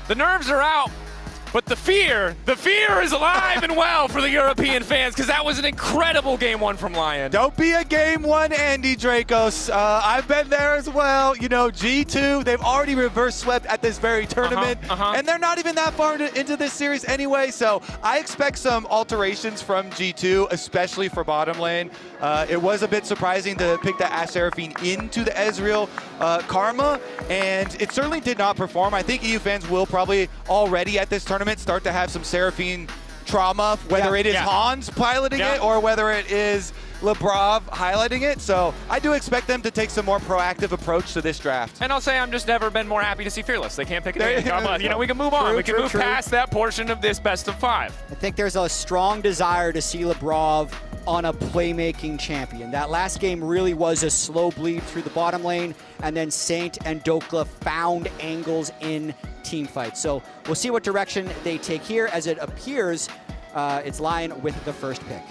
The nerves are out. But the fear is alive and well for the European fans, because that was an incredible game one from LYON. Don't be a game one Andy Dracos. I've been there as well. You know, G2, they've already reverse swept at this very tournament, and they're not even that far into this series anyway, so I expect some alterations from G2, especially for bottom lane. It was a bit surprising to pick the Ashe Seraphine into the Ezreal Karma, and it certainly did not perform. I think EU fans will probably already at this tournament start to have some Seraphine trauma, whether it is Hans piloting it or whether it is Labrov highlighting it. So I do expect them to take some more proactive approach to this draft. And I'll say I'm just never been more happy to see Fearless. They can't pick it. You know, we can move on. We can move past that portion of this best of 5. I think there's a strong desire to see Labrov on a playmaking champion. That last game really was a slow bleed through the bottom lane, and then Saint and Dhokla found angles in team fights. So we'll see what direction they take here. As it appears, it's LYON with the first pick.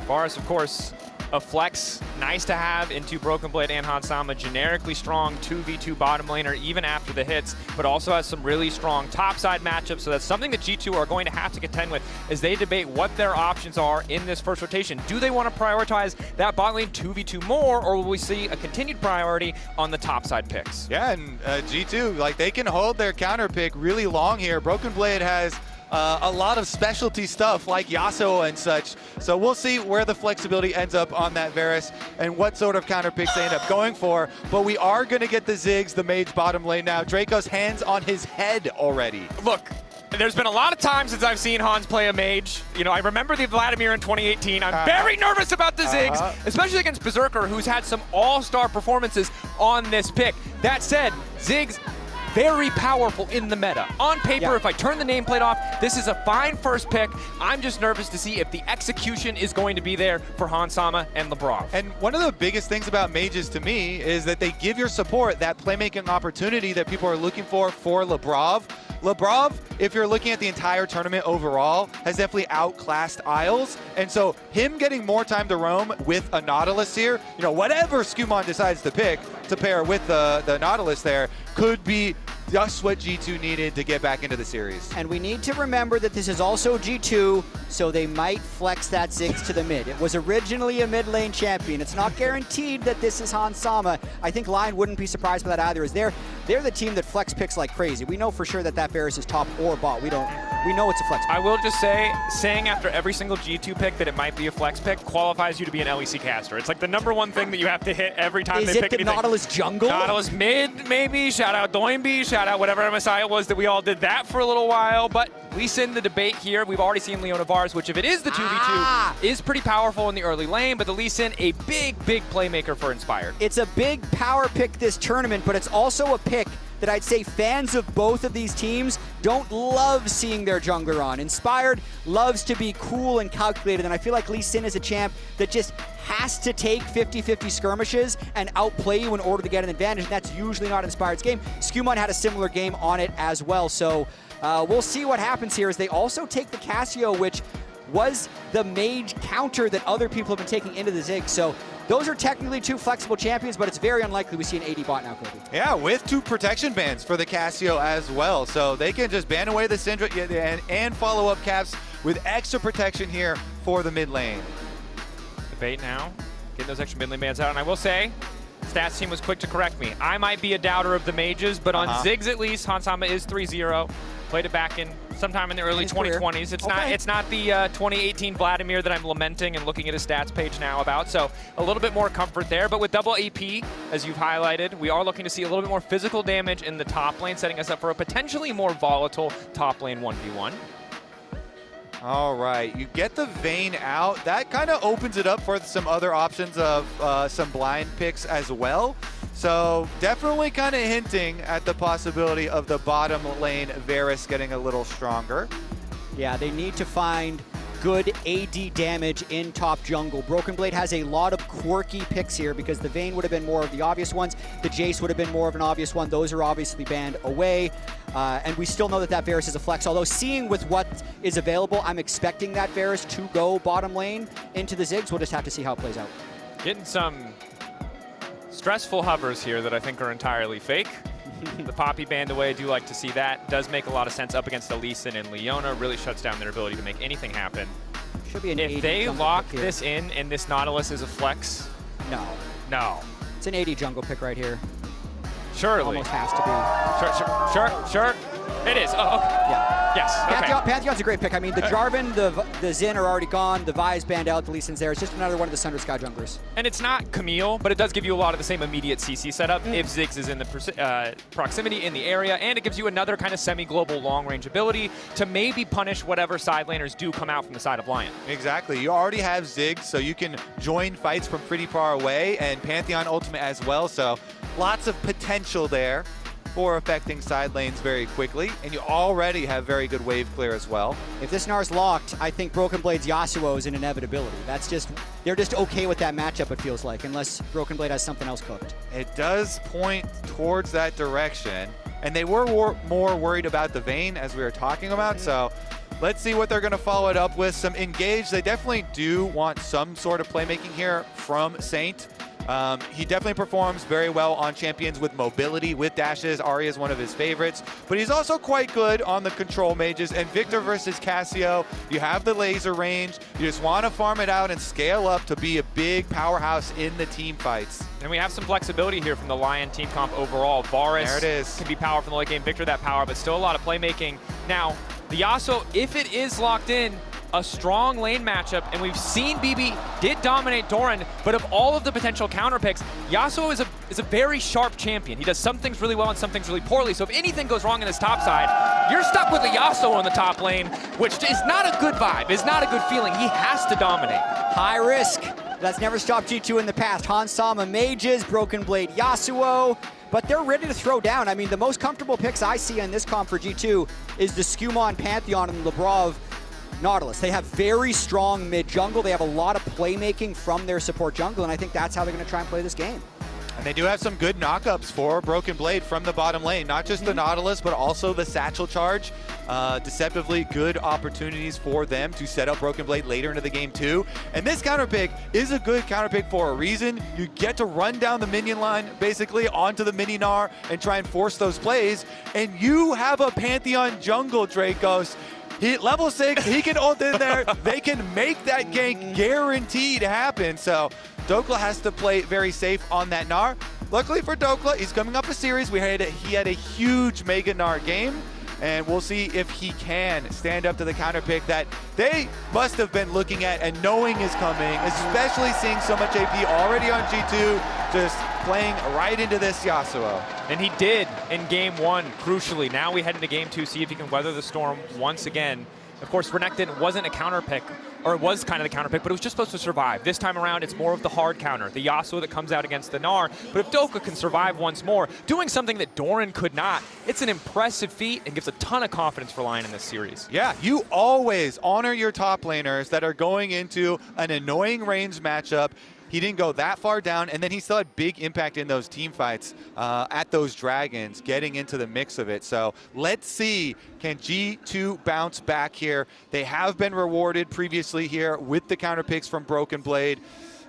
Varus, of course, a flex, nice to have into BrokenBlade and Hansama, generically strong 2v2 bottom laner even after the hits, but also has some really strong topside matchups, so that's something that G2 are going to have to contend with as they debate what their options are in this first rotation. Do they want to prioritize that bot lane 2v2 more, or will we see a continued priority on the topside picks? Yeah, and G2, like, they can hold their counter pick really long here. BrokenBlade has a lot of specialty stuff like Yasuo and such. So we'll see where the flexibility ends up on that Varus and what sort of counter picks they end up going for. But we are going to get the Ziggs, the mage bottom lane now. Draco's hands on his head already. Look, there's been a lot of times since I've seen Hans play a mage. You know, I remember the Vladimir in 2018. I'm very nervous about the Ziggs, especially against Berserker, who's had some all-star performances on this pick. That said, Ziggs, very powerful in the meta. On paper, if I turn the nameplate off, this is a fine first pick. I'm just nervous to see if the execution is going to be there for Hansama and Labrov. And one of the biggest things about mages to me is that they give your support that playmaking opportunity that people are looking for Labrov. Labrov, if you're looking at the entire tournament overall, has definitely outclassed Isles. And so him getting more time to roam with a Nautilus here, you know, whatever SkewMond decides to pick to pair with the Nautilus there, could be just what G2 needed to get back into the series. And we need to remember that this is also G2, so they might flex that Ziggs to the mid. It was originally a mid lane champion. It's not guaranteed that this is Hansama. I think LYON wouldn't be surprised by that either, as they're the team that flex picks like crazy. We know for sure that Varus is top or bot. We know it's a flex pick. I will just say, saying after every single G2 pick that it might be a flex pick qualifies you to be an LEC caster. It's like the #1 thing that you have to hit every time they pick anything. Is it the Nautilus jungle? Nautilus mid, maybe. Shout out Doinby. Shout out whatever MSI it was that we all did that for a little while. But we send the debate here. We've already seen Leona Varus, which if it is the 2v2, is pretty powerful in the early lane. But the Lee Sin, a big playmaker for Inspired. It's a big power pick this tournament, but it's also a pick that I'd say fans of both of these teams don't love seeing their jungler on. Inspired loves to be cool and calculated, and I feel like Lee Sin is a champ that just has to take 50-50 skirmishes and outplay you in order to get an advantage, and that's usually not Inspired's game. SkewMond had a similar game on it as well, so we'll see what happens here as they also take the Cassio, which was the mage counter that other people have been taking into the Ziggs. So those are technically two flexible champions, but it's very unlikely we see an AD bot now, Kobe. Yeah, with 2 protection bans for the Cassio as well. So they can just ban away the Syndra and follow up caps with extra protection here for the mid lane. Debate now, getting those extra mid lane bans out. And I will say, Stats team was quick to correct me. I might be a doubter of the mages, but on Ziggs at least, Hansama is 3-0. Played it back in sometime in the early 2020s. It's not the 2018 Vladimir that I'm lamenting and looking at his stats page now about. So a little bit more comfort there. But with double AP, as you've highlighted, we are looking to see a little bit more physical damage in the top lane, setting us up for a potentially more volatile top lane 1v1. All right, you get the Vayne out. That kind of opens it up for some other options of some blind picks as well. So definitely kind of hinting at the possibility of the bottom lane Varus getting a little stronger. Yeah, they need to find good AD damage in top jungle. BrokenBlade has a lot of quirky picks here because the Vayne would have been more of the obvious ones. The Jace would have been more of an obvious one. Those are obviously banned away. And we still know that Varus is a flex, although seeing with what is available, I'm expecting that Varus to go bottom lane into the Ziggs. We'll just have to see how it plays out. Getting some stressful hovers here that I think are entirely fake. the Poppy band away. I do like to see that. Does make a lot of sense up against Elise and Leona. Really shuts down their ability to make anything happen. Should be an If they lock this in and this Nautilus is a flex, no. No. It's an 80 jungle pick right here. Surely. Almost has to be. Sure. It is. Oh, okay. Yeah. Yes. Pantheon, Okay. Pantheon's a great pick. I mean, the Jarvan, the Xin are already gone. The Vi's banned out. The Lee Sin's there. It's just another one of the Sunder Sky junglers. And it's not Camille, but it does give you a lot of the same immediate CC setup if Ziggs is in the proximity in the area, and it gives you another kind of semi-global long-range ability to maybe punish whatever side laners do come out from the side of LYON. Exactly. You already have Ziggs, so you can join fights from pretty far away, and Pantheon ultimate as well, so lots of potential there for affecting side lanes very quickly, and you already have very good wave clear as well. If this Gnar's locked, I think BrokenBlade's Yasuo is an inevitability. That's just, they're just okay with that matchup, it feels like, unless BrokenBlade has something else cooked. It does point towards that direction, and they were more worried about the Vayne, as we were talking about, so let's see what they're going to follow it up with. Some engage. They definitely do want some sort of playmaking here from Saint. He definitely performs very well on champions with mobility, with dashes. Ahri is one of his favorites, but he's also quite good on the control mages. And Viktor versus Cassio, you have the laser range. You just want to farm it out and scale up to be a big powerhouse in the team fights. And we have some flexibility here from the LYON team comp overall. Varus there it is. Can be powerful in the late game. Viktor that power, but still a lot of playmaking. Now, the Yasuo, if it is locked in, a strong lane matchup, and we've seen BB did dominate Doran, but of all of the potential counter picks, Yasuo is a very sharp champion. He does some things really well and some things really poorly, so if anything goes wrong in his top side, you're stuck with a Yasuo in the top lane, which is not a good vibe, is not a good feeling. He has to dominate. High risk. That's never stopped G2 in the past. Hansama mages, BrokenBlade Yasuo, but they're ready to throw down. I mean, the most comfortable picks I see in this comp for G2 is the SkewMond Pantheon and Labrov Nautilus. They have very strong mid jungle. They have a lot of playmaking from their support jungle, and I think that's how they're going to try and play this game. And they do have some good knockups for BrokenBlade from the bottom lane. Not just the Nautilus, but also the Satchel Charge. Deceptively good opportunities for them to set up BrokenBlade later into the game too. And this counter pick is a good counter pick for a reason. You get to run down the minion line basically onto the mini Gnar and try and force those plays. And you have a Pantheon jungle, Dracos. He level 6, he can ult in there. They can make that gank guaranteed happen. So Dhokla has to play very safe on that Gnar. Luckily for Dhokla, he's coming up a series. He had a huge Mega Gnar game, and we'll see if he can stand up to the counter pick that they must have been looking at and knowing is coming, especially seeing so much AP already on G2, just playing right into this Yasuo. And he did in game 1, crucially. Now we head into game 2, see if he can weather the storm once again. Of course, Renekton wasn't a counter pick, or it was kind of the counter pick, but it was just supposed to survive. This time around, it's more of the hard counter, the Yasuo that comes out against the Gnar. But if Dhokla can survive once more, doing something that Doran could not, it's an impressive feat and gives a ton of confidence for LYON in this series. Yeah, you always honor your top laners that are going into an annoying range matchup. He didn't go that far down, and then he still had big impact in those team fights at those dragons, getting into the mix of it. So let's see, can G2 bounce back here? They have been rewarded previously here with the counter picks from BrokenBlade,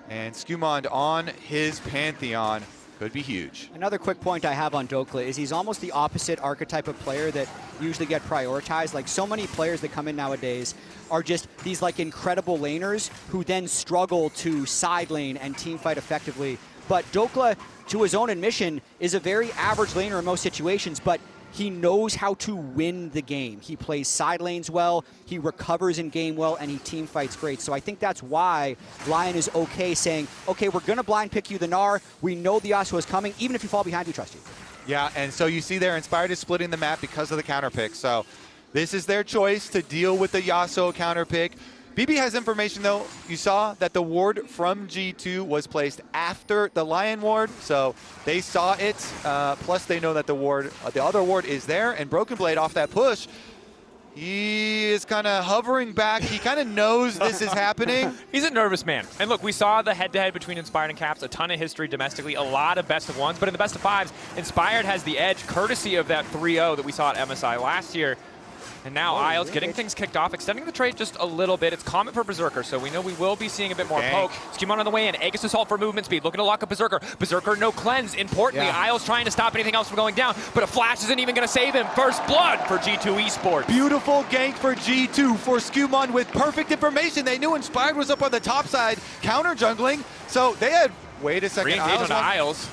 and SkewMond on his Pantheon could be huge. Another quick point I have on Dhokla is he's almost the opposite archetype of player that usually get prioritized. Like, so many players that come in nowadays are just these like incredible laners who then struggle to side lane and team fight effectively. But Dhokla, to his own admission, is a very average laner in most situations, but he knows how to win the game. He plays side lanes well, he recovers in game well, and he team fights great. So I think that's why LYON is okay saying, okay, we're gonna blind pick you the Gnar. We know the Yasuo is coming. Even if you fall behind, we trust you. Yeah, and so you see there, Inspired is splitting the map because of the counter pick. So this is their choice to deal with the Yasuo counter pick. BB has information though. You saw that the ward from G2 was placed after the LYON ward, so they saw it. Plus they know that the other ward is there, and BrokenBlade off that push, he is kind of hovering back. He kind of knows this is happening. He's a nervous man. And look, we saw the head-to-head between Inspired and Caps, a ton of history domestically, a lot of best of ones, but in the best of fives, Inspired has the edge courtesy of that 3-0 that we saw at MSI last year. And now Isles getting things kicked off, extending the trade just a little bit. It's common for Berserker, so we know we will be seeing a bit more poke. SkewMond on the way in. Aegis Assault for movement speed. Looking to lock up Berserker. Berserker, no cleanse. Importantly, Isles trying to stop anything else from going down, but a flash isn't even going to save him. First blood for G2 Esports. Beautiful gank for G2 for SkewMond with perfect information. They knew Inspired was up on the top side, counter jungling, so they had, wait a second, Isles.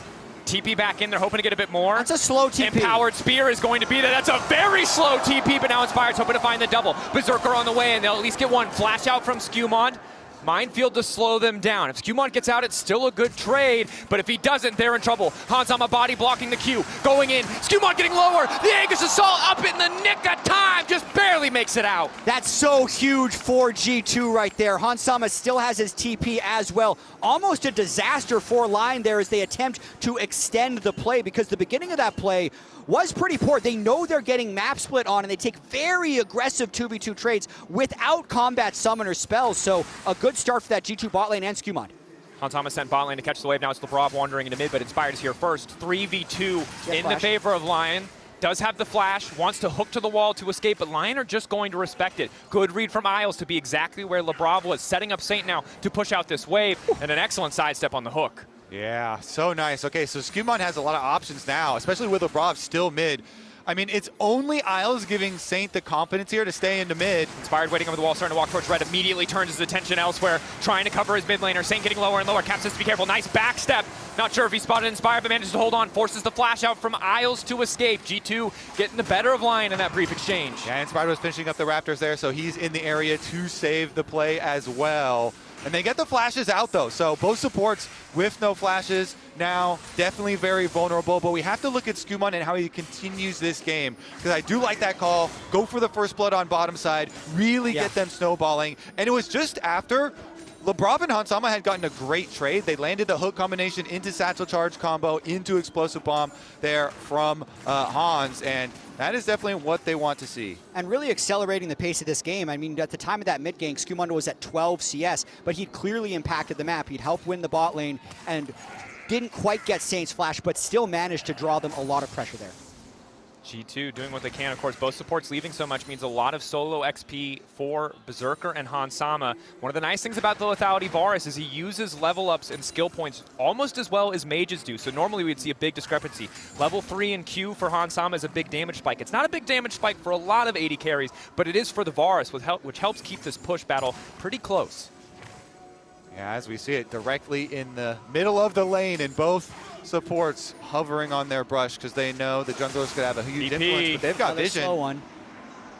TP back in, they're hoping to get a bit more. That's a slow TP. Empowered Spear is going to be there. That's a very slow TP, but now Inspired's hoping to find the double. Berserker on the way, and they'll at least get one. Flash out from SkewMond. Minefield to slow them down. If SkewMond gets out, it's still a good trade, but if he doesn't, they're in trouble. Hansama body blocking the Q, going in. SkewMond getting lower. The Aegis Assault up in the nick of time, just barely makes it out. That's so huge for G2 right there. Hansama still has his TP as well. Almost a disaster for LYON there as they attempt to extend the play, because the beginning of that play was pretty poor. They know they're getting map split on, and they take very aggressive 2v2 trades without combat summoner spells, so a good start for that G2 bot lane and SkewMond. Hansama sent bot lane to catch the wave. Now it's Labrov wandering into mid, but Inspired is here first. 3v2 in the favor of LYON. Does have the flash, wants to hook to the wall to escape, but LYON are just going to respect it. Good read from Isles to be exactly where Labrov was, setting up Saint now to push out this wave, and an excellent sidestep on the hook. Yeah, so nice. Okay, so SkewMond has a lot of options now, especially with Labrov still mid. I mean, it's only Isles giving Saint the confidence here to stay into mid. Inspired waiting over the wall, starting to walk towards red, immediately turns his attention elsewhere, trying to cover his mid laner. Saint getting lower and lower. Cap says to be careful. Nice back step. Not sure if he spotted Inspired, but manages to hold on. Forces the flash out from Isles to escape. G2 getting the better of LYON in that brief exchange. Yeah, Inspired was finishing up the Raptors there, so he's in the area to save the play as well. And they get the flashes out though, so both supports with no flashes now, definitely very vulnerable, but we have to look at SkewMond and how he continues this game, because I do like that call. Go for the first blood on bottom side, really get them snowballing, and it was just after Labrov and Hansama had gotten a great trade. They landed the hook combination into Satchel Charge combo, into Explosive Bomb there from Hans, and that is definitely what they want to see. And really accelerating the pace of this game. I mean, at the time of that mid gank, SkewMond was at 12 CS, but he'd clearly impacted the map. He'd helped win the bot lane and didn't quite get Saint's flash, but still managed to draw them a lot of pressure there. G2 doing what they can. Of course, both supports leaving so much means a lot of solo XP for Berserker and Hansama. One of the nice things about the lethality Varus is he uses level ups and skill points almost as well as mages do. So normally we'd see a big discrepancy. Level 3 in Q for Hansama is a big damage spike. It's not a big damage spike for a lot of AD carries, but it is for the Varus, which helps keep this push battle pretty close. Yeah, as we see it directly in the middle of the lane, and both supports hovering on their brush because they know the junglers could have a huge influence, but they've got vision. Slow one.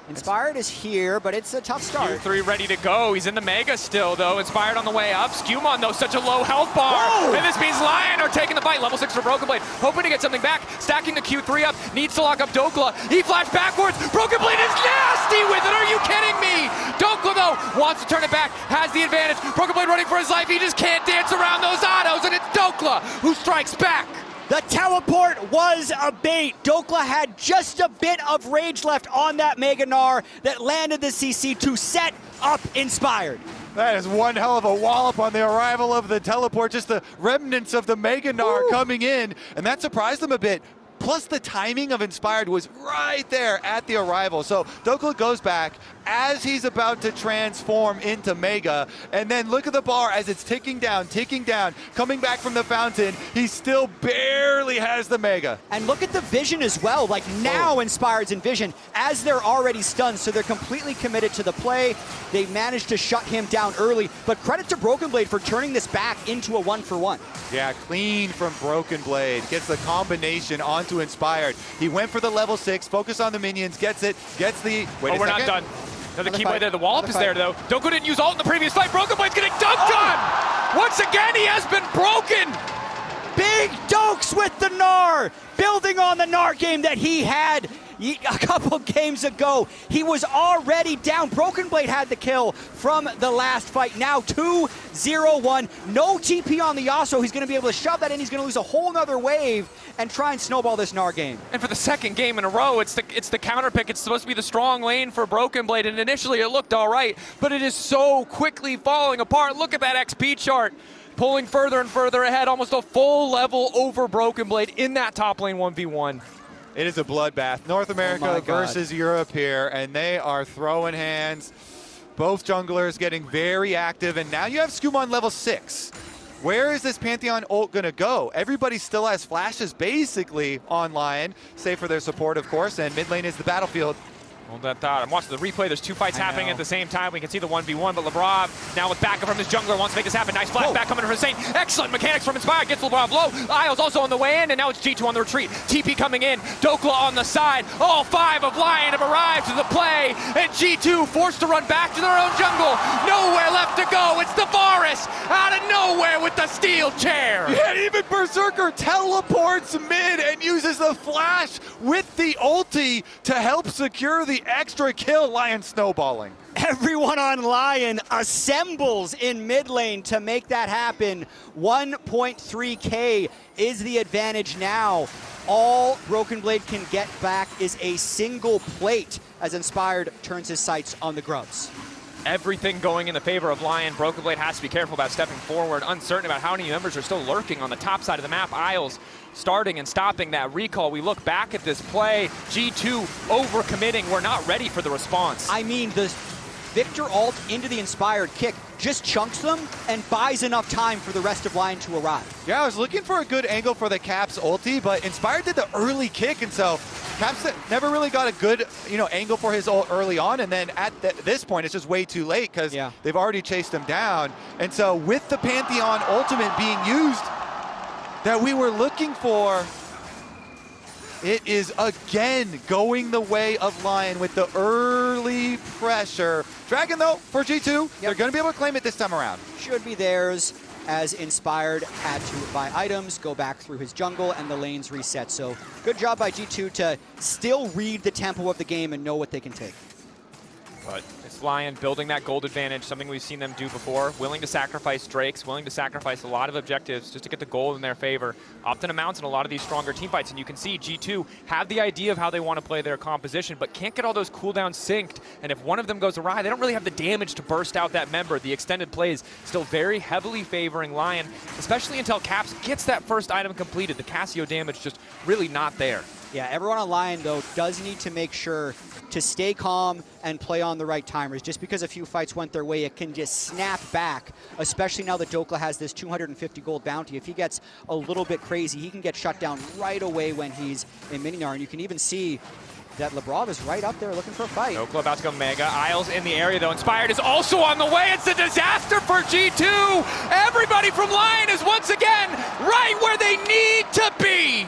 Inspired is here, but it's a tough start. Q3 ready to go. He's in the Mega still, though. Inspired on the way up. SkewMond, though, such a low health bar. Whoa! And this means LYON are taking the fight. Level 6 for BrokenBlade. Hoping to get something back. Stacking the Q3 up. Needs to lock up Dhokla. He flashed backwards. BrokenBlade is nasty with it. Are you kidding me? Dhokla, though, wants to turn it back. Has the advantage. BrokenBlade running for his life. He just can't dance around those autos, and it's Dhokla who strikes back. The teleport was a bait. Dhokla had just a bit of rage left on that Mega Gnar that landed the CC to set up Inspired. That is one hell of a wallop on the arrival of the teleport, just the remnants of the Mega Gnar coming in, and that surprised them a bit. Plus the timing of Inspired was right there at the arrival. So Dhokla goes back as he's about to transform into Mega, and then look at the bar as it's ticking down, coming back from the fountain. He still barely has the Mega. And look at the vision as well. Like now Inspired's in vision as they're already stunned, so they're completely committed to the play. They managed to shut him down early, but credit to BrokenBlade for turning this back into a 1-for-1. Yeah, clean from BrokenBlade. Gets the combination onto Inspired. He went for the level 6, focus on the minions, gets it, gets the... Wait, we're not done. Another Keyblade there. The wallop is there, though. Dhokla didn't use ult in the previous fight. BrokenBlade's getting dunked on! Once again, he has been broken! Big Dokes with the Gnar! Building on the Gnar game that he had a couple games ago. He was already down. BrokenBlade had the kill from the last fight. Now 2-0-1. No TP on the Yasuo. He's going to be able to shove that in. He's going to lose a whole nother wave and try and snowball this Gnar game. And for the second game in a row, it's the counter pick. It's supposed to be the strong lane for BrokenBlade, and initially it looked all right, but it is so quickly falling apart. Look at that XP chart. Pulling further and further ahead, almost a full level over BrokenBlade in that top lane 1v1. It is a bloodbath. North America versus Europe here, and they are throwing hands. Both junglers getting very active, and now you have SkewMond level 6. Where is this Pantheon ult going to go? Everybody still has flashes basically on LYON, save for their support, of course, and mid lane is the battlefield. Hold that thought. I'm watching the replay. There's two fights happening at the same time. We can see the 1v1, but Labrov now with backup from his jungler wants to make this happen. Nice flashback coming from Hussein. Excellent mechanics from Inspire. Gets Labrov low. Isles also on the way in, and now it's G2 on the retreat. TP coming in. Dhokla on the side. All 5 of LYON have arrived to the play, and G2 forced to run back to their own jungle. Nowhere left to go. It's the Varus out of nowhere with the steel chair. Yeah, even Berserker teleports mid and uses the flash with the ulti to help secure the extra kill. LYON snowballing. Everyone on LYON assembles in mid lane to make that happen. 1.3K is the advantage now. All BrokenBlade can get back is a single plate as Inspired turns his sights on the Grubs. Everything going in the favor of LYON. BrokenBlade has to be careful about stepping forward, uncertain about how many members are still lurking on the top side of the map. Isles starting and stopping that recall. We look back at this play. G2 overcommitting. We're not ready for the response. I mean, the Viktor ult into the Inspired kick just chunks them and buys enough time for the rest of LYON to arrive. Yeah, I was looking for a good angle for the Caps ulti, but Inspired did the early kick, and so Caps never really got a good, angle for his ult early on, and then at this point, it's just way too late because they've already chased him down. And so with the Pantheon ultimate being used that we were looking for, it is again going the way of LYON with the early pressure. Dragon, though, for G2, they're going to be able to claim it this time around. Should be theirs, as Inspired had to buy items, go back through his jungle, and the lanes reset. So good job by G2 to still read the tempo of the game and know what they can take. But it's LYON building that gold advantage, something we've seen them do before. Willing to sacrifice Drakes, willing to sacrifice a lot of objectives just to get the gold in their favor. Often amounts in a lot of these stronger team fights, and you can see G2 have the idea of how they want to play their composition, but can't get all those cooldowns synced. And if one of them goes awry, they don't really have the damage to burst out that member. The extended plays still very heavily favoring LYON, especially until Caps gets that first item completed. The Cassio damage just really not there. Yeah, everyone on LYON, though, does need to make sure to stay calm and play on the right timers. Just because a few fights went their way, it can just snap back, especially now that Dhokla has this 250 gold bounty. If he gets a little bit crazy, he can get shut down right away when he's in Gnar. And you can even see that Labrov is right up there looking for a fight. Dhokla about to go mega. Isles in the area, though. Inspired is also on the way. It's a disaster for G2. Everybody from LYON is once again right where they need to be.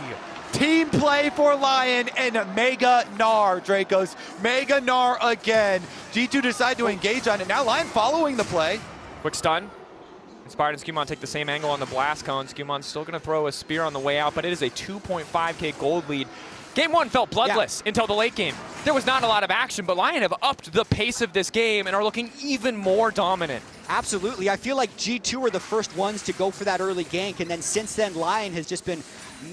Team play for LYON and Mega Gnar, Dracos. Mega Gnar again. G2 decide to engage on it. Now LYON following the play. Quick stun. Inspired and SkewMond take the same angle on the blast cone. SkewMond's still going to throw a spear on the way out, but it is a 2.5K gold lead. Game 1 felt bloodless until the late game. There was not a lot of action, but LYON have upped the pace of this game and are looking even more dominant. Absolutely. I feel like G2 are the first ones to go for that early gank, and then since then, LYON has just been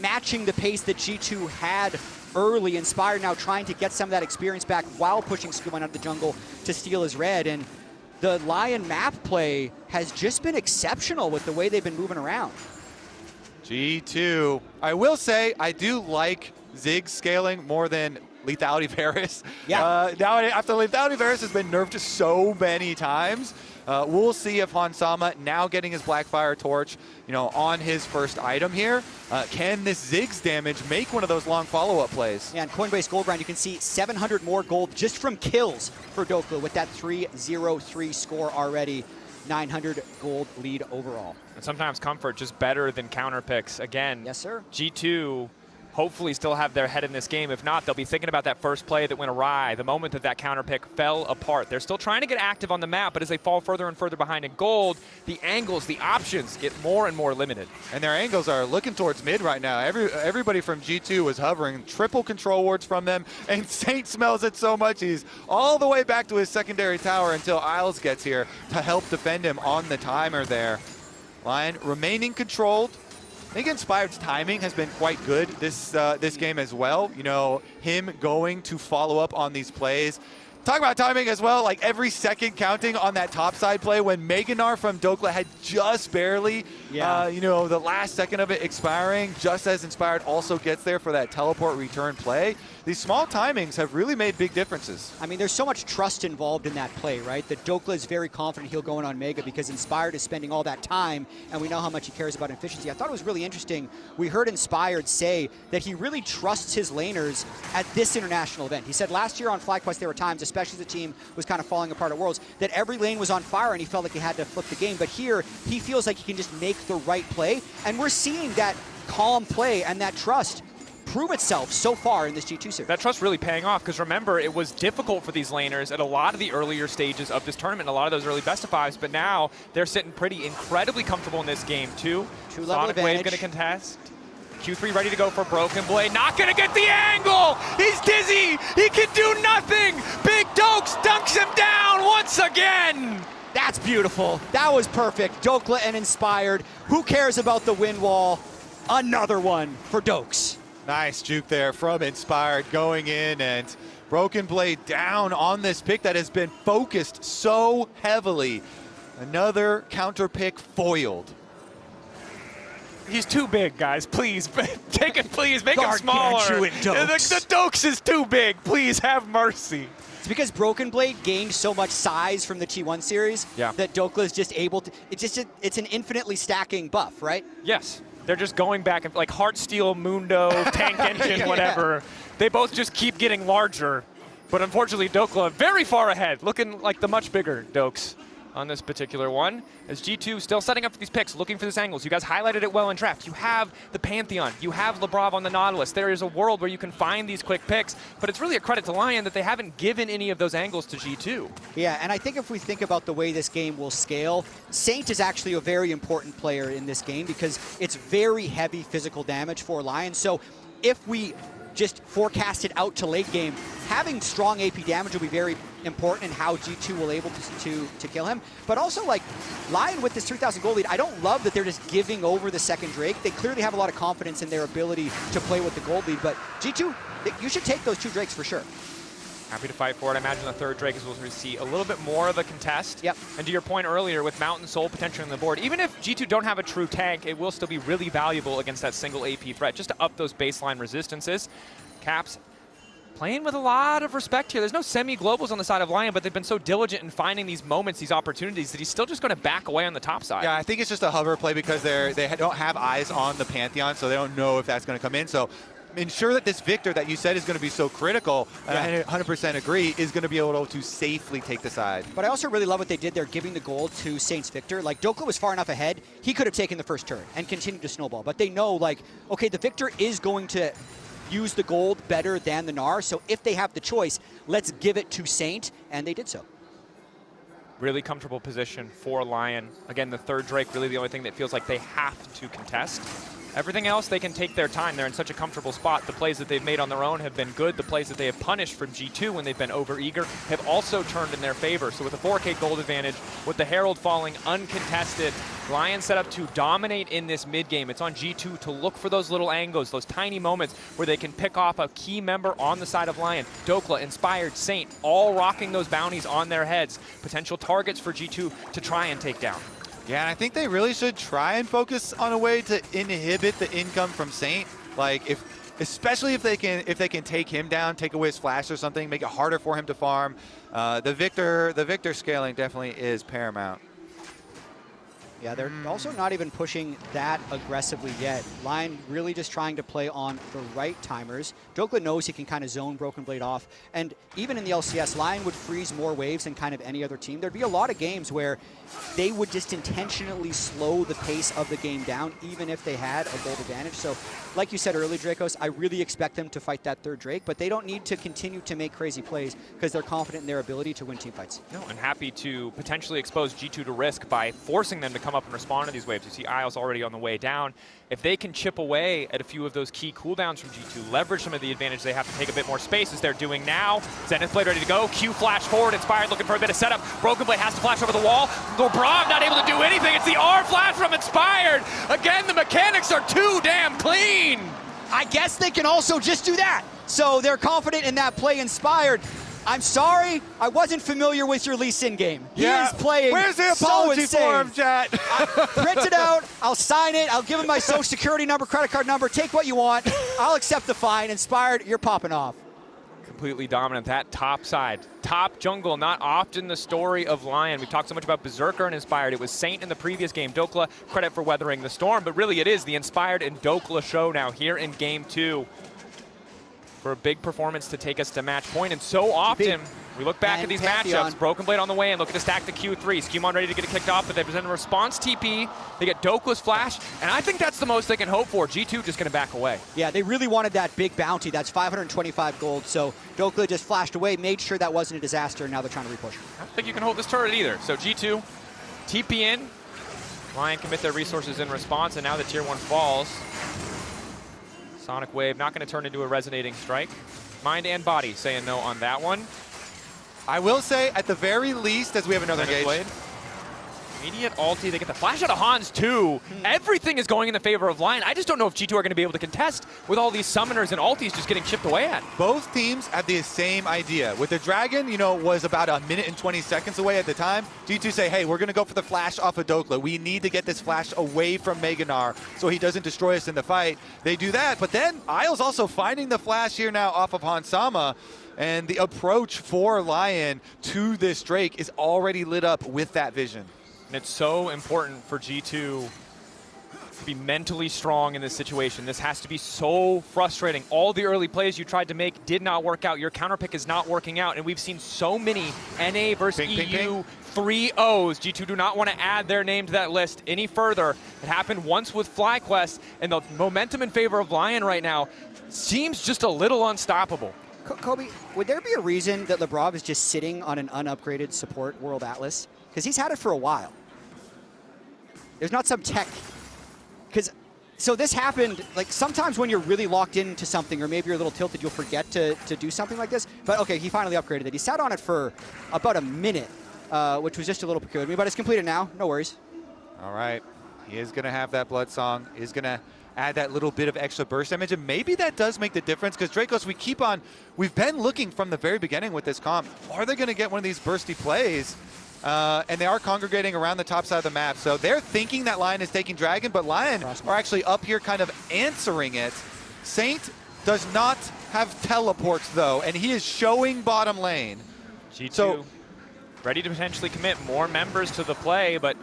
matching the pace that G2 had early. Inspired now trying to get some of that experience back while pushing SkewMond out of the jungle to steal his red. And the LYON map play has just been exceptional with the way they've been moving around. G2. I will say, I do like Ziggs scaling more than Lethality Varus. Yeah. Now, after Lethality Varus has been nerfed so many times, we'll see if Hansama, now getting his Blackfire Torch, on his first item here, can this Ziggs damage make one of those long follow-up plays? Yeah, and Coinbase Gold Grind, you can see 700 more gold just from kills for Dhokla with that 3-0-3 score already. 900 gold lead overall. And sometimes comfort just better than counter picks. Again, yes, sir. G2 hopefully still have their head in this game. If not, they'll be thinking about that first play that went awry, the moment that counter pick fell apart. They're still trying to get active on the map, but as they fall further and further behind in gold, the angles, the options get more and more limited. And their angles are looking towards mid right now. Everybody from G2 was hovering, triple control wards from them, and Saint smells it so much he's all the way back to his secondary tower until Isles gets here to help defend him on the timer there. LYON remaining controlled. I think Inspired's timing has been quite good this game as well. Him going to follow up on these plays, Talk about timing as well, like every second counting on that top side play when Gnar from Dhokla had just barely, you know, the last second of it expiring, just as Inspired also gets there for that teleport return play. These small timings have really made big differences. I mean, there's so much trust involved in that play, right? That Dhokla is very confident he'll go in on Mega because Inspired is spending all that time, and we know how much he cares about efficiency. I thought it was really interesting. We heard Inspired say that he really trusts his laners at this international event. He said last year on FlyQuest there were times, especially as the team was kind of falling apart at Worlds, that every lane was on fire and he felt like he had to flip the game. But here, he feels like he can just make the right play, and we're seeing that calm play and that trust prove itself so far in this G2 series. That trust really paying off, because remember, it was difficult for these laners at a lot of the earlier stages of this tournament, a lot of those early best of fives, but now they're sitting pretty incredibly comfortable in this game too. Two-level Sonic Wave going to contest. Q3 ready to go for BrokenBlade, not going to get the angle! He's dizzy! He can do nothing! Big Dokes dunks him down once again! That's beautiful. That was perfect. Dhokla and Inspired. Who cares about the win wall? Another one for Dokes. Nice juke there from Inspired going in, and BrokenBlade down on this pick that has been focused so heavily. Another counter pick foiled. He's too big, guys. Please, take it, please. Make him smaller. The Dokes is too big. Please have mercy. It's because BrokenBlade gained so much size from the T1 series that Dhokla is just able to, it's an infinitely stacking buff, right? Yes. They're just going back and like Heartsteel, Mundo, Tank Engine, whatever. They both just keep getting larger. But unfortunately, Dhokla very far ahead, looking like the much bigger Dokes on this particular one. As G2 still setting up for these picks, looking for these angles. You guys highlighted it well in draft. You have the Pantheon. You have Labrov on the Nautilus. There is a world where you can find these quick picks, but it's really a credit to LYON that they haven't given any of those angles to G2. Yeah, and I think if we think about the way this game will scale, Saint is actually a very important player in this game because it's very heavy physical damage for LYON. So if we just forecast it out to late game, having strong AP damage will be very important in how G2 will able to kill him. But also, like, LYON with this 3,000 gold lead, I don't love that they're just giving over the second Drake. They clearly have a lot of confidence in their ability to play with the gold lead, but G2, you should take those 2 Drakes for sure. Happy to fight for it. I imagine the third Drake is we'll see a little bit more of a contest. Yep. And to your point earlier, with Mountain Soul potentially on the board, even if G2 don't have a true tank, it will still be really valuable against that single AP threat, just to up those baseline resistances. Caps playing with a lot of respect here. There's no semi-globals on the side of LYON, but they've been so diligent in finding these moments, these opportunities, that he's still just going to back away on the top side. Yeah, I think it's just a hover play because they don't have eyes on the Pantheon, so they don't know if that's going to come in. So ensure that this Viktor that you said is going to be so critical, and I 100% agree, is going to be able to safely take the side. But I also really love what they did there, giving the gold to Saint's Viktor. Like, Dhokla was far enough ahead, he could have taken the first turn and continued to snowball. But they know, like, okay, the Viktor is going to use the gold better than the Gnar, so if they have the choice, let's give it to Saint, and they did so. Really comfortable position for LYON. Again, the third Drake, really the only thing that feels like they have to contest. Everything else, they can take their time. They're in such a comfortable spot. The plays that they've made on their own have been good. The plays that they have punished from G2 when they've been over-eager have also turned in their favor. So with a 4K gold advantage, with the Herald falling uncontested, LYON set up to dominate in this mid-game. It's on G2 to look for those little angles, those tiny moments where they can pick off a key member on the side of LYON. Dhokla, Inspired, Saint, all rocking those bounties on their heads. Potential targets for G2 to try and take down. Yeah, and I think they really should try and focus on a way to inhibit the income from Saint. Like, especially if they can take him down, take away his flash or something, make it harder for him to farm. The Viktor scaling definitely is paramount. Yeah, they're also not even pushing that aggressively yet. LYON really just trying to play on the right timers. Dhokla knows he can kind of zone BrokenBlade off. And even in the LCS, LYON would freeze more waves than kind of any other team. There'd be a lot of games where they would just intentionally slow the pace of the game down, even if they had a gold advantage. So, like you said earlier, Dracos, I really expect them to fight that third Drake, but they don't need to continue to make crazy plays because they're confident in their ability to win team fights. No, and happy to potentially expose G2 to risk by forcing them to come up and respond to these waves. You see Isles already on the way down. If they can chip away at a few of those key cooldowns from G2, leverage some of the advantage they have to take a bit more space as they're doing now. Zenith Blade ready to go. Q flash forward. Inspired looking for a bit of setup. BrokenBlade has to flash over the wall. Labrov not able to do anything. It's the R flash from Inspired. Again, the mechanics are too damn clean. I guess they can also just do that. So they're confident in that play. Inspired I'm sorry, I wasn't familiar with your Lee Sin game. He is playing. Where's the so apology insane. for him, chat? Print it out, I'll sign it, I'll give him my social security number, credit card number, take what you want. I'll accept the fine. Inspired, you're popping off. Completely dominant, that top side. Top jungle, not often the story of LYON. We've talked so much about Berserker and Inspired. It was Saint in the previous game. Dhokla, credit for weathering the storm, but really it is the Inspired and Dhokla show now here in game 2 for a big performance to take us to match point. And so often, we look back at these Pantheon. matchups, BrokenBlade on the way and looking to stack the Q3. SkewMond ready to get it kicked off, but they present a response TP. They get Dhokla's flash, and I think that's the most they can hope for. G2 just going to back away. Yeah, they really wanted that big bounty. That's 525 gold, so Dhokla just flashed away, made sure that wasn't a disaster, and now they're trying to repush. I don't think you can hold this turret either. So G2, TP in. LYON commit their resources in response, and now the tier 1 falls. Sonic Wave not going to turn into a resonating strike. Mind and body saying no on that one. I will say, at the very least, as we have another engage. Blade. Immediate ulti, they get the flash out of Hans too. Everything is going in the favor of LYON. I just don't know if G2 are going to be able to contest with all these summoners and ultis just getting chipped away at. Both teams have the same idea. With the Dragon, you know, was about 1 minute and 20 seconds away at the time. G2 say, hey, we're going to go for the flash off of Dhokla. We need to get this flash away from Gnar so he doesn't destroy us in the fight. They do that, but then Isle's also finding the flash here now off of Hansama. And the approach for LYON to this Drake is already lit up with that vision. And it's so important for G2 to be mentally strong in this situation. This has to be so frustrating. All the early plays you tried to make did not work out. Your counter pick is not working out. And we've seen so many NA versus EU 3-0s. G2 do not want to add their name to that list any further. It happened once with FlyQuest, and the momentum in favor of LYON right now seems just a little unstoppable. Kobe, would there be a reason that Labrov is just sitting on an unupgraded support World Atlas? Because he's had it for a while. There's not some tech. So this happened, like sometimes when you're really locked into something or maybe you're a little tilted, you'll forget to do something like this. But okay, he finally upgraded it. He sat on it for about a minute, which was just a little peculiar to me, but it's completed now, no worries. All right, he is gonna have that Blood Song, is gonna add that little bit of extra burst damage, and maybe that does make the difference, because Dracos, we've been looking from the very beginning with this comp, are they gonna get one of these bursty plays? And they are congregating around the top side of the map. So they're thinking that LYON is taking Dragon, but LYON are actually up here kind of answering it. Saint does not have teleports though, and he is showing bottom lane. G2 ready to potentially commit more members to the play, but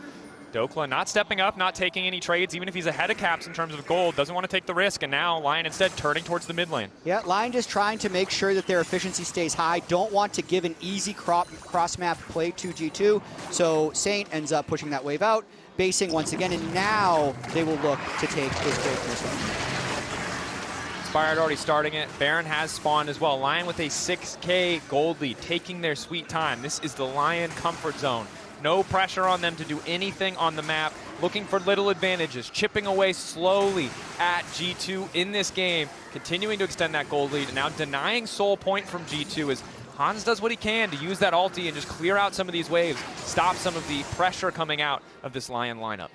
Dhokla not stepping up, not taking any trades, even if he's ahead of Caps in terms of gold, doesn't want to take the risk, and now LYON instead turning towards the mid lane. Yeah, LYON just trying to make sure that their efficiency stays high, don't want to give an easy cross-map play to G2, so Saint ends up pushing that wave out, basing once again, and now they will look to take his break this one. Inspired already starting it. Baron has spawned as well. LYON with a 6K gold lead, taking their sweet time. This is the LYON comfort zone. No pressure on them to do anything on the map. Looking for little advantages, chipping away slowly at G2 in this game, continuing to extend that gold lead, and now denying soul point from G2 as Hans does what he can to use that ulti and just clear out some of these waves, stop some of the pressure coming out of this LYON lineup.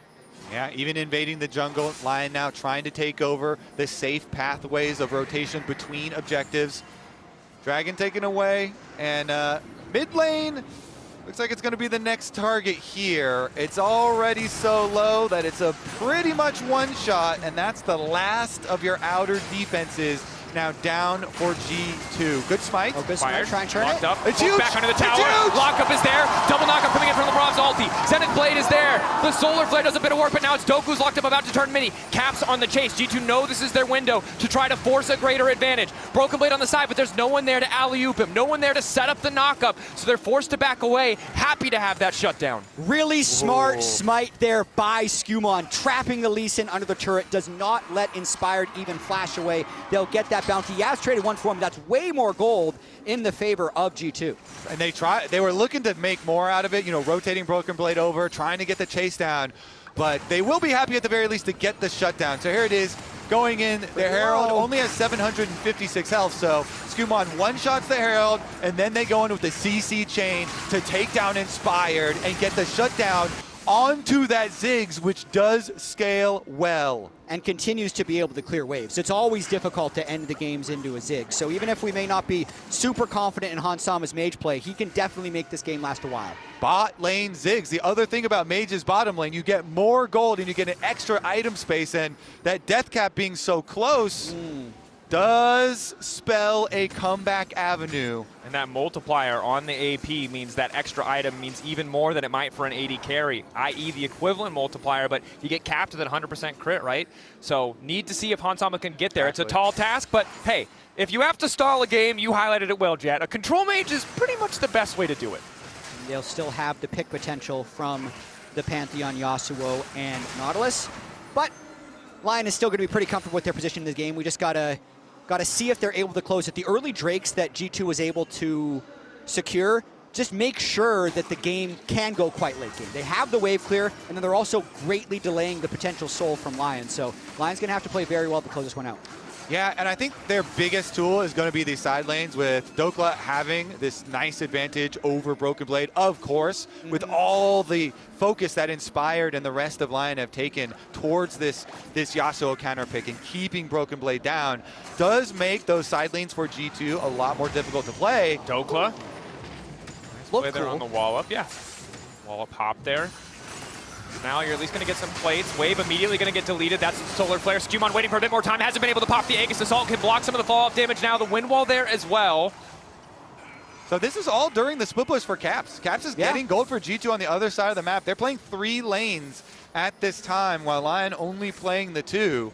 Yeah, even invading the jungle, LYON now trying to take over the safe pathways of rotation between objectives. Dragon taken away, and mid lane, looks like it's going to be the next target here. It's already so low that it's a pretty much one-shot, and that's the last of your outer defenses now down for G2. Good smite. Oh, good smite. Try and turn Locked it. up. It's huge. Back under the tower. It's huge. Lockup is there. Double knockup coming in from Labrov's ulti. Zenith Blade is there. The Solar Flare does a bit of work, but now it's Doku's locked up, about to turn mini. Caps on the chase. G2 know this is their window to try to force a greater advantage. BrokenBlade on the side, but there's no one there to alley-oop him. No one there to set up the knockup, so they're forced to back away. Happy to have that shutdown. Really smart smite there by SkewMond. Trapping the Lee Sin under the turret. Does not let Inspired even flash away. They'll get that bounty. Yaz traded one for him. That's way more gold in the favor of G2. And they were looking to make more out of it, you know, rotating BrokenBlade over, trying to get the chase down. But they will be happy at the very least to get the shutdown. So here it is, going in. The Herald only has 756 health, so SkewMond one-shots the Herald, and then they go in with the CC chain to take down Inspired and get the shutdown onto that Ziggs, which does scale well. And continues to be able to clear waves. It's always difficult to end the games into a Ziggs. So even if we may not be super confident in Hansama's mage play, he can definitely make this game last a while. Bot lane Ziggs. The other thing about Mage's bottom lane, you get more gold and you get an extra item space, and that death cap being so close does spell a comeback avenue. And that multiplier on the AP means that extra item means even more than it might for an AD carry, i.e. the equivalent multiplier, but you get capped at 100% crit, right? So need to see if Hansama can get there. Exactly. It's a tall task, but hey, if you have to stall a game, you highlighted it well, Jet. A control mage is pretty much the best way to do it. They'll still have the pick potential from the Pantheon, Yasuo, and Nautilus, but LYON is still going to be pretty comfortable with their position in the game. We just got to see if they're able to close it. The early Drakes that G2 was able to secure just make sure that the game can go quite late game. They have the wave clear, and then they're also greatly delaying the potential soul from LYON. So LYON's going to have to play very well to close this one out. Yeah, and I think their biggest tool is going to be these side lanes, with Dhokla having this nice advantage over BrokenBlade, of course, with all the focus that Inspired and the rest of LYON have taken towards this Yasuo counter pick and keeping BrokenBlade down does make those side lanes for G2 a lot more difficult to play. Dhokla. Nice play there cool. on the wall up, yeah. Wall up hop there. Now you're at least going to get some plates. Wave immediately going to get deleted. That's Solar Flare. SkewMond waiting for a bit more time. Hasn't been able to pop the Aegis Assault. Can block some of the fall-off damage now. The wind wall there as well. So this is all during the split push for Caps. Caps is getting gold for G2 on the other side of the map. They're playing 3 lanes at this time, while LYON only playing the 2.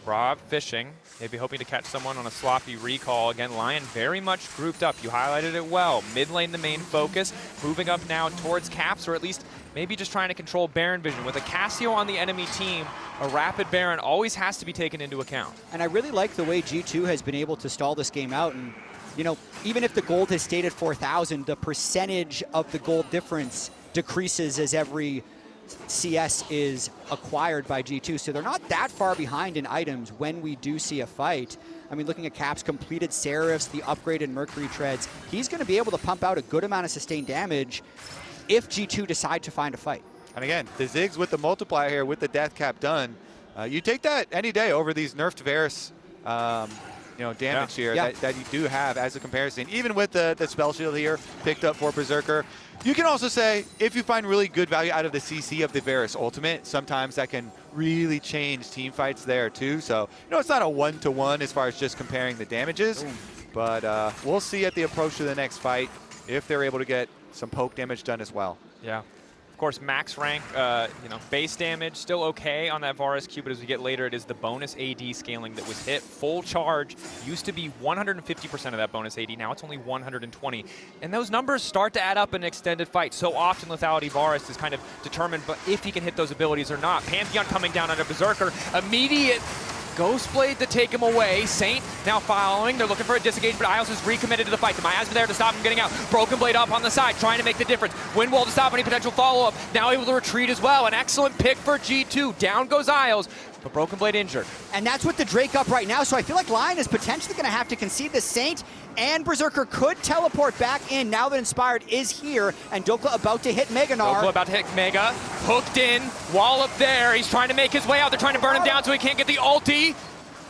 Rob fishing, maybe hoping to catch someone on a sloppy recall. Again, LYON very much grouped up. You highlighted it well. Mid lane the main focus, moving up now towards Caps, or at least maybe just trying to control Baron vision. With a Cassio on the enemy team, a rapid Baron always has to be taken into account. And I really like the way G2 has been able to stall this game out. And, you know, even if the gold has stayed at 4,000, the percentage of the gold difference decreases as every CS is acquired by G2. So they're not that far behind in items when we do see a fight. I mean, looking at Caps' completed Seraphs, the upgraded Mercury Treads, he's going to be able to pump out a good amount of sustained damage if G2 decide to find a fight. And again, the Ziggs with the multiplier here, with the death cap done, you take that any day over these nerfed Varus damage here that you do have as a comparison. Even with the spell shield here picked up for Berserker, you can also say if you find really good value out of the CC of the Varus ultimate, sometimes that can really change team fights there too. So, it's not a one-to-one as far as just comparing the damages, but we'll see at the approach to the next fight if they're able to get some poke damage done as well. Yeah. Of course, max rank, base damage, still okay on that Varus Q, but as we get later, it is the bonus AD scaling that was hit. Full charge used to be 150% of that bonus AD, now it's only 120. And those numbers start to add up in an extended fight. So often lethality Varus is kind of determined but if he can hit those abilities or not. Pantheon coming down under Berserker, immediate Ghostblade to take him away. Saint now following. They're looking for a disengage, but Isles is recommitted to the fight. The Miasma there to stop him getting out. BrokenBlade up on the side, trying to make the difference. Wind wall to stop any potential follow-up. Now able to retreat as well. An excellent pick for G2. Down goes Isles, but BrokenBlade injured. And that's with the Drake up right now, so I feel like LYON is potentially going to have to concede the Saint, and Berserker could teleport back in now that Inspired is here, and Dhokla about to hit Gnar. Dhokla about to hit Mega, hooked in, wall up there. He's trying to make his way out. They're trying to burn him down so he can't get the ulti.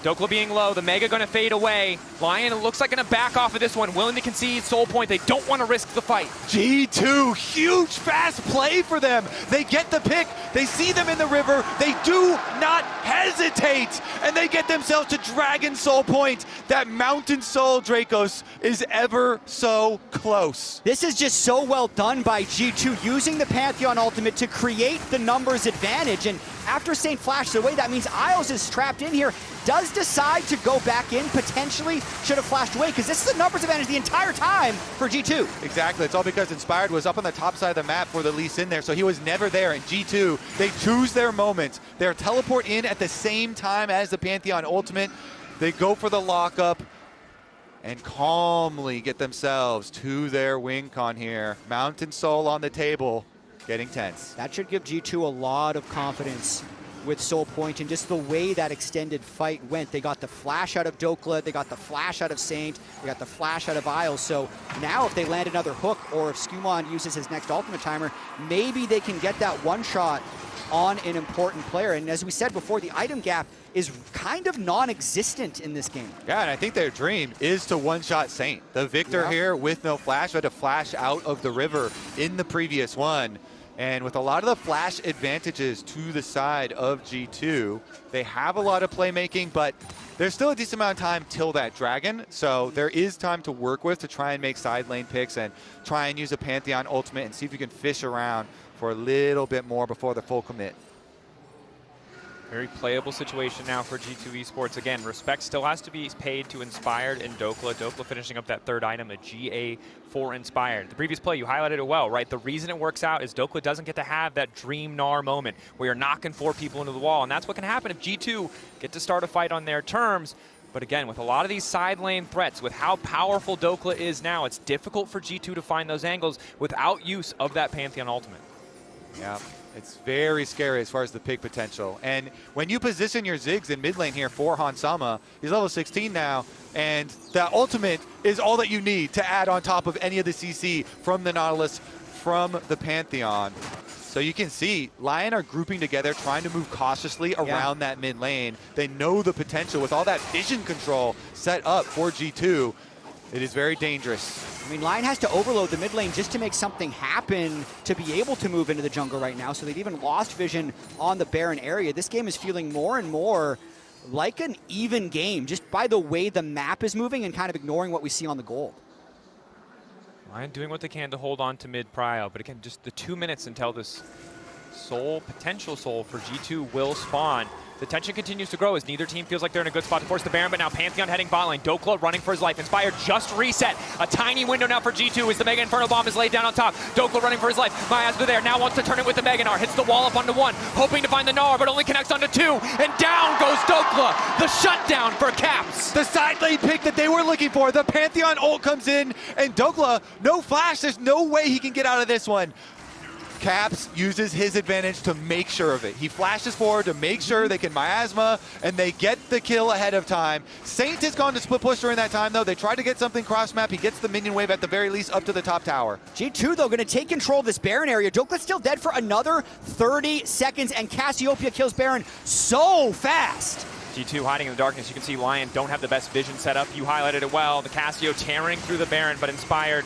Dhokla being low, the Mega going to fade away. LYON, it looks like, going to back off of this one, willing to concede soul point. They don't want to risk the fight. G2, huge fast play for them. They get the pick, they see them in the river, they do not hesitate, and they get themselves to Dragon Soul Point. That Mountain Soul Dracos is ever so close. This is just so well done by G2, using the Pantheon ultimate to create the numbers advantage. And after Saint flashes away, that means Isles is trapped in here, does decide to go back in, potentially should have flashed away, because this is a numbers advantage the entire time for G2. Exactly, it's all because Inspired was up on the top side of the map for the Lee Sin there, so he was never there. And G2, they choose their moment. They're teleport in at the same time as the Pantheon ultimate. They go for the lockup and calmly get themselves to their win con here. Mountain Soul on the table, getting tense. That should give G2 a lot of confidence with Soul Point, and just the way that extended fight went. They got the flash out of Dhokla, they got the flash out of Saint, they got the flash out of Isles. So now if they land another hook, or if SkewMond uses his next ultimate timer, maybe they can get that one shot on an important player. And as we said before, the item gap is kind of non-existent in this game. Yeah, and I think their dream is to one-shot Saint. The Viktor here with no flash had to flash out of the river in the previous one. And with a lot of the flash advantages to the side of G2, they have a lot of playmaking, but there's still a decent amount of time till that dragon. So there is time to work with to try and make side lane picks and try and use a Pantheon ultimate and see if you can fish around for a little bit more before the full commit. Very playable situation now for G2 Esports. Again, respect still has to be paid to Inspired and Dhokla. Dhokla finishing up that third item, a GA for Inspired. The previous play, you highlighted it well, right? The reason it works out is Dhokla doesn't get to have that dream Gnar moment where you're knocking 4 people into the wall, and that's what can happen if G2 get to start a fight on their terms. But again, with a lot of these side lane threats, with how powerful Dhokla is now, it's difficult for G2 to find those angles without use of that Pantheon ultimate. Yeah. It's very scary as far as the pick potential. And when you position your Ziggs in mid lane here for Hansama, he's level 16 now, and that ultimate is all that you need to add on top of any of the CC from the Nautilus, from the Pantheon. So you can see LYON are grouping together, trying to move cautiously around that mid lane. They know the potential with all that vision control set up for G2. It is very dangerous. I mean, LYON has to overload the mid lane just to make something happen to be able to move into the jungle right now. So they've even lost vision on the Baron area. This game is feeling more and more like an even game, just by the way the map is moving and kind of ignoring what we see on the gold. LYON doing what they can to hold on to mid prio, but again, just the 2 minutes until this potential soul for G2 will spawn. The tension continues to grow as neither team feels like they're in a good spot to force the Baron, but now Pantheon heading bot lane. Dhokla running for his life. Inspired just reset. A tiny window now for G2 as the Mega Inferno Bomb is laid down on top. Dhokla running for his life. Miasma there, now wants to turn it with the Mega Gnar. Hits the wall up onto 1, hoping to find the Gnar, but only connects onto 2. And down goes Dhokla. The shutdown for Caps. The side lane pick that they were looking for. The Pantheon ult comes in, and Dhokla, no flash. There's no way he can get out of this one. Caps uses his advantage to make sure of it. He flashes forward to make sure they can miasma, and they get the kill ahead of time. Saint has gone to split push during that time, though. They try to get something cross map. He gets the minion wave at the very least up to the top tower. G2, though, going to take control of this Baron area. Dhokla's still dead for another 30 seconds, and Cassiopeia kills Baron so fast. G2 hiding in the darkness. You can see LYON don't have the best vision set up. You highlighted it well. The Cassio tearing through the Baron, but Inspired.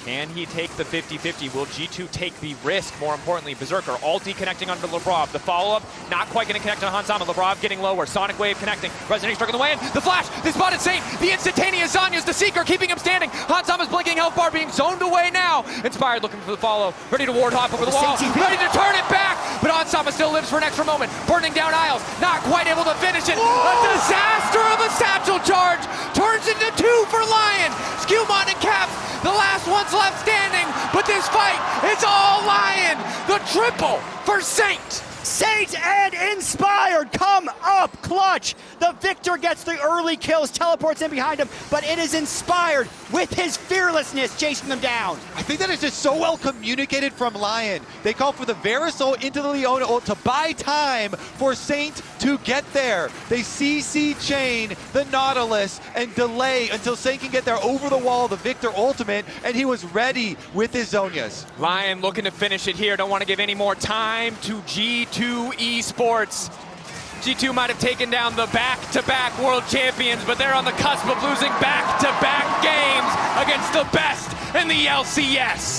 Can he take the 50-50? Will G2 take the risk, more importantly? Berserker, ulti connecting onto Labrov. The follow-up, not quite going to connect on Hansama. Labrov getting lower. Sonic Wave connecting. Resonating Struck on the way in. The flash, they spotted Saint. The instantaneous Zanya's the Seeker, keeping him standing. Hansama's blinking health bar being zoned away now. Inspired looking for the follow. Ready to ward hop over the wall. Ready to turn it back. But Hansama still lives for an extra moment. Burning down Isles. Not quite able to finish it. Whoa! A disaster of a satchel charge. Turns into 2 for LYON. SkewMond and Caps, the last one's left standing, but this fight, it's all LYON. The triple for Saint. Saint and Inspired come up clutch. The Viktor gets the early kills, teleports in behind him, but it is Inspired with his fearlessness chasing them down. I think that is just so well communicated from LYON. They call for the Varus ult into the Leona ult to buy time for Saint to get there. They CC chain the Nautilus and delay until Saint can get there over the wall, the Viktor ultimate, and he was ready with his Zonias. LYON looking to finish it here. Don't want to give any more time to G2 Esports. G2 might have taken down the back-to-back world champions, but they're on the cusp of losing back-to-back games against the best in the LCS.